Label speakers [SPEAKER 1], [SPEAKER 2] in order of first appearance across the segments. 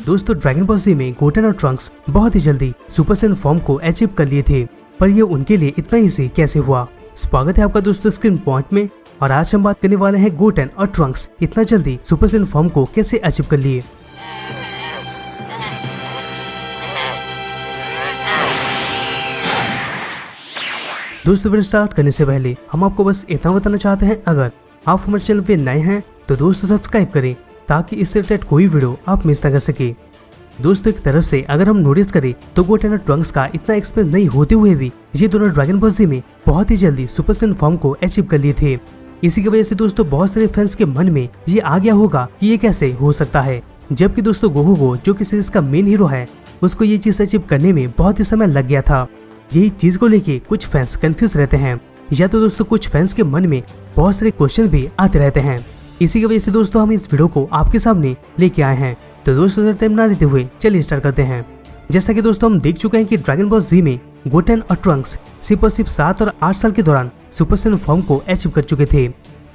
[SPEAKER 1] दोस्तों dragon ball जी में Goten और ट्रंक्स बहुत ही जल्दी सुपर सैयन फॉर्म को अचीव कर लिए थे, पर ये उनके लिए इतना इजी कैसे हुआ। स्वागत है आपका दोस्तों स्क्रीन पॉइंट में, और आज हम बात करने वाले हैं गोटेन और ट्रंक्स इतना जल्दी सुपर सैयन फॉर्म को कैसे अचीव कर लिए। दोस्तों वीडियो स्टार्ट करने से पहले हम आपको बस इतना बताना चाहते हैं, अगर आप हमारे चैनल पे नए हैं तो दोस्तों सब्सक्राइब करें ताकि इससे रिलेटेड कोई वीडियो आप मिस ना कर सके। दोस्तों एक तरफ से अगर हम नोटिस करें तो गोटेन और ट्रंक्स का इतना एक्सपीरियंस नहीं होते हुए भी ये दोनों ड्रैगन बॉल जी में बहुत ही जल्दी सुपर सैयन फॉर्म को अचीव कर लिए थे। इसी की वजह से दोस्तों बहुत सारे फैंस के मन में ये आ गया होगा कि ये कैसे हो सकता है, जबकि दोस्तों गोकू को जो कि सीरीज का मेन हीरो है उसको ये चीज अचीव करने में बहुत ही समय लग गया था। यही चीज को लेके कुछ फैंस कंफ्यूज रहते हैं, या तो दोस्तों कुछ फैंस के मन में बहुत सारे क्वेश्चन भी आते रहते हैं। इसी की वजह से दोस्तों हम इस वीडियो को आपके सामने लेके आए हैं। तो दोस्तों टाइम ना लेते हुए चलिए स्टार्ट करते हैं। जैसा कि दोस्तों हम देख चुके हैं कि ड्रैगन बॉल जी में गोटेन और ट्रंक्स सिर्फ 7 और 8 साल के दौरान सुपर सैयन फॉर्म को अचीव कर चुके थे,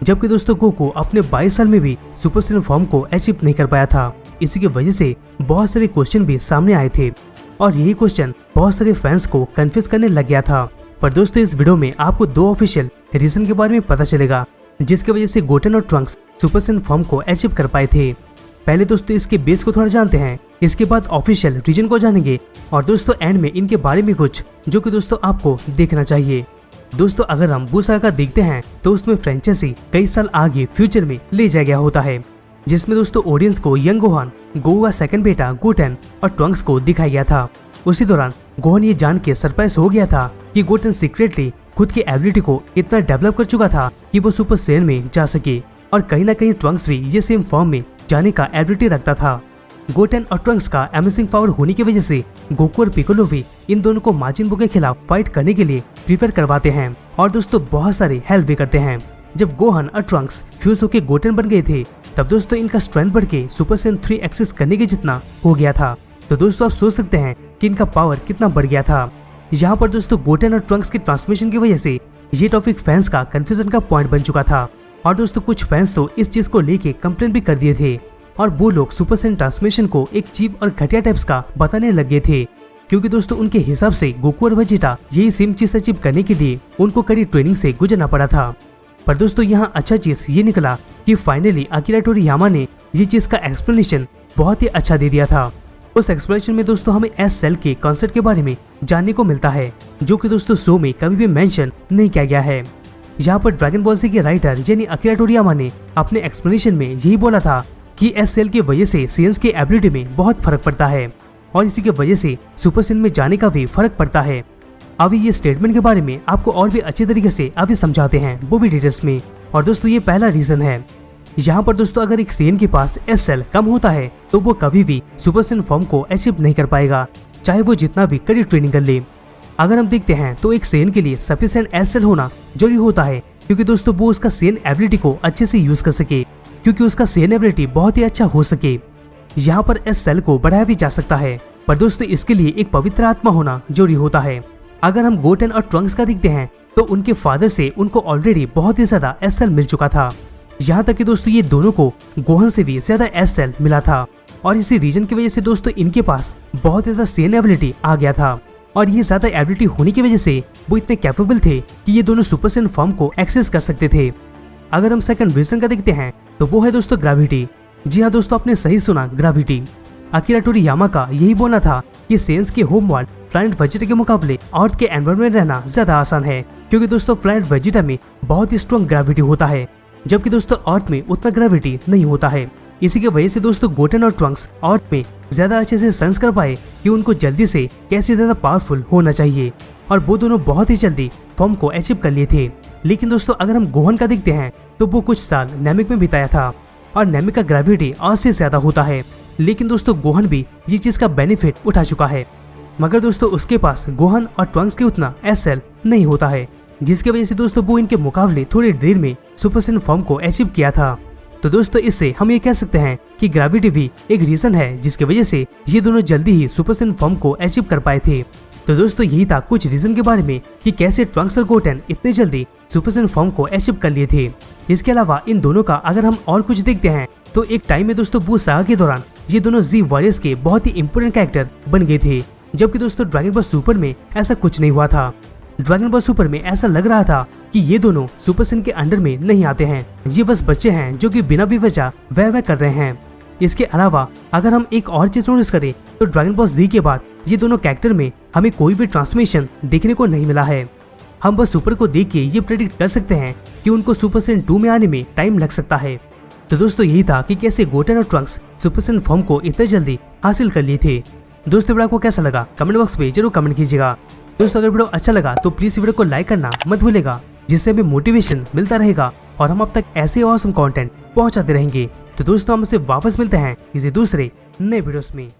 [SPEAKER 1] जबकि दोस्तों गोकू अपने 22 साल में भी सुपर सैयन फॉर्म को अचीव नहीं कर पाया था। इसी की वजह से बहुत सारे क्वेश्चन भी सामने आए थे, और यही क्वेश्चन बहुत सारे फैंस को कंफ्यूज करने लग गया था। पर दोस्तों इस वीडियो में आपको 2 ऑफिशियल रीजन के बारे में पता चलेगा जिसकी वजह से गोटेन और ट्रंक्स सुपर सैयन फॉर्म को अचीव कर पाए थे। पहले दोस्तों इसके बेस को थोड़ा जानते हैं, इसके बाद ऑफिशियल रीजन को जानेंगे, और दोस्तों एंड में इनके बारे में कुछ जो कि दोस्तों आपको देखना चाहिए। दोस्तों अगर हम बू सागा देखते हैं तो उसमें फ्रेंचाइजी कई साल आगे फ्यूचर में ले जाया गया होता है, जिसमें दोस्तों ऑडियंस को यंग गोहान, गोकू का सेकंड बेटा गोटेन और ट्रंक्स को दिखाया गया था। उसी दौरान गोहान ये जान के सरप्राइज हो गया था कि गोटेन सीक्रेटली खुद की एबिलिटी को इतना डेवलप कर चुका था कि वो सुपर सैयन में जा सके, और कहीं ना कहीं ट्रंक्स भी ये सेम फॉर्म में जाने का एबिलिटी रखता था। गोटेन और ट्रंक्स का अमेजिंग पावर होने की वजह से गोकू और पिकोलो भी इन दोनों को माजिन बू के खिलाफ फाइट करने के लिए प्रिपेयर करवाते हैं, और दोस्तों बहुत सारी हेल्प भी करते हैं। जब गोहान और ट्रंक्स फ्यूज होकर गोटेन बन गए थे तब दोस्तों इनका स्ट्रेंथ बढ़ के सुपर सैयन 3 एक्सेस करने के जितना हो गया था। तो दोस्तों आप सोच सकते हैं कि इनका पावर कितना बढ़ गया था। यहाँ पर दोस्तों गोटेन और ट्रंक्स की ट्रांसफॉर्मेशन की वजह से ये टॉपिक फैंस का कंफ्यूजन का पॉइंट बन चुका था, और दोस्तों कुछ फैंस तो इस चीज को लेके कंप्लेन भी कर दिए थे, और वो लोग सुपर सैयन ट्रांसफॉर्मेशन को एक चीप और घटिया टाइप्स का बताने लग गए थे, क्योंकि दोस्तों उनके हिसाब से गोकू और वेजिटा यही सेम चीज अचीव करने के लिए उनको कड़ी ट्रेनिंग से गुजरना पड़ा था। पर दोस्तों यहाँ अच्छा चीज ये निकला कि फाइनली अकीरा टोरियामा ने ये चीज का एक्सप्लेनेशन बहुत ही अच्छा दे दिया था। उस एक्सप्लेनेशन में दोस्तों हमें एस सेल के कॉन्सेप्ट के बारे में जानने को मिलता है, जो कि दोस्तों शो में कभी भी मेंशन नहीं किया गया है। यहाँ पर ड्रैगन बॉल जी के राइटर यानी अकीरा टोरियामा ने अपने एक्सप्लेनेशन में यही बोला था कि एस सेल की वजह से सेयन्स की एबिलिटी में बहुत फर्क पड़ता है, और इसी की वजह से सुपर सैयन में जाने का भी फर्क पड़ता है। अभी ये स्टेटमेंट के बारे में आपको और भी अच्छे तरीके से अभी समझाते हैं वो भी डिटेल्स में। और दोस्तों ये पहला रीजन है, यहाँ पर दोस्तों अगर एक सेयन के पास एस सेल कम होता है तो वो कभी भी सुपर सैयन फॉर्म को अचीव नहीं कर पाएगा, चाहे वो जितना भी कड़ी ट्रेनिंग कर ले। अगर हम देखते हैं तो एक सेयन के लिए सफिशिएंट एस सेल होना जरूरी होता है, क्योंकि दोस्तों वो उसका सेयन एबिलिटी को अच्छे से यूज कर सके, क्योंकि उसका सेयन एबिलिटी बहुत ही अच्छा हो सके। यहाँ पर एस सेल को बढ़ाया भी जा सकता है, पर दोस्तों इसके लिए एक पवित्र आत्मा होना जरूरी होता है। अगर हम गोटेन और ट्रंक्स का देखते हैं तो उनके फादर से उनको ऑलरेडी बहुत ही ज्यादा एस सेल मिल चुका था, यहाँ तक कि दोस्तों ये दोनों को गोहान से भी ज्यादा एस सेल मिला था, और इसी रीजन की वजह से दोस्तों इनके पास बहुत ज्यादा सेयन एबिलिटी आ गया था, और ये ज्यादा एबिलिटी होने की वजह से वो इतने कैपेबल थे कि ये दोनों सुपर सैयन फॉर्म को एक्सेस कर सकते थे। अगर हम सेकंड रीजन का देखते हैं तो वो है दोस्तों ग्रेविटी। जी हाँ दोस्तों आपने सही सुना, ग्रेविटी। अकीरा टोरियामा का यही बोलना था कि सेयन्स के होम वर्ल्ड प्लैनेट वेजिटा के मुकाबले अर्थ के एनवायरनमेंट रहना ज्यादा आसान है, क्योंकि दोस्तों प्लैनेट वेजिटा में बहुत ही स्ट्रॉन्ग ग्रेविटी होता है, जबकि दोस्तों अर्थ में उतना ग्रेविटी नहीं होता है। इसी की वजह से दोस्तों गोटेन और ट्रंक्स अर्थ में ज्यादा अच्छे से सेंस कर पाए कि उनको जल्दी से कैसे ज्यादा पावरफुल होना चाहिए, और वो दोनों बहुत ही जल्दी फॉर्म को अचीव कर लिए थे। लेकिन दोस्तों अगर हम गोहान का देखते हैं तो वो कुछ साल नैमिक में बिताया था, और नैमिक का ग्रेविटी अर्थ से ज्यादा होता है, लेकिन दोस्तों गोहान भी ये चीज का बेनिफिट उठा चुका है, मगर दोस्तों उसके पास गोहान और ट्रंक्स के उतना एस सेल नहीं होता है, जिसकी वजह से दोस्तों वो इनके मुकाबले थोड़ी देर में सुपर सैयन फॉर्म को अचीव किया था। तो दोस्तों इससे हम ये कह सकते हैं कि ग्रेविटी भी एक रीजन है जिसकी वजह से ये दोनों जल्दी ही सुपर सैयन फॉर्म को अचीव कर पाए थे। तो दोस्तों यही था कुछ रीजन के बारे में कि कैसे ट्रंक्स और गोटेन इतने जल्दी सुपर सैयन फॉर्म को अचीव कर लिए थे। इसके अलावा इन दोनों का अगर हम और कुछ देखते हैं तो एक टाइम में दोस्तों बू सागा के दौरान ये दोनों जी वॉरियर्स के बहुत ही इंपोर्टेंट कैरेक्टर बन गए थे। जबकि दोस्तों ड्रैगन बॉल सुपर में ऐसा कुछ नहीं हुआ था। ड्रैगन बॉल सुपर में ऐसा लग रहा था कि ये दोनों सुपर सैयन के अंडर में नहीं आते हैं, ये बस बच्चे हैं जो कि बिना बेवजह वह कर रहे हैं। इसके अलावा अगर हम एक और चीज नोटिस करें तो ड्रैगन बॉल जी के बाद ये दोनों कैरेक्टर में हमें कोई भी ट्रांसफॉर्मेशन देखने को नहीं मिला है। हम बस सुपर को देख के ये प्रेडिक्ट कर सकते हैं कि उनको सुपर सैयन 2 में आने में टाइम लग सकता है। तो दोस्तों यही था कि कैसे गोटेन और ट्रंक्स सुपर सैयन फॉर्म को इतने जल्दी हासिल कर लिए थे। दोस्तों वीडियो को कैसा लगा कमेंट बॉक्स में जरूर कमेंट कीजिएगा। दोस्तों अगर वीडियो अच्छा लगा तो प्लीज वीडियो को लाइक करना मत भूलेगा, जिससे हमें मोटिवेशन मिलता रहेगा और हम अब तक ऐसे ऑसम कंटेंट पहुंचाते रहेंगे। तो दोस्तों हम से वापस मिलते हैं किसी दूसरे नए वीडियोस में।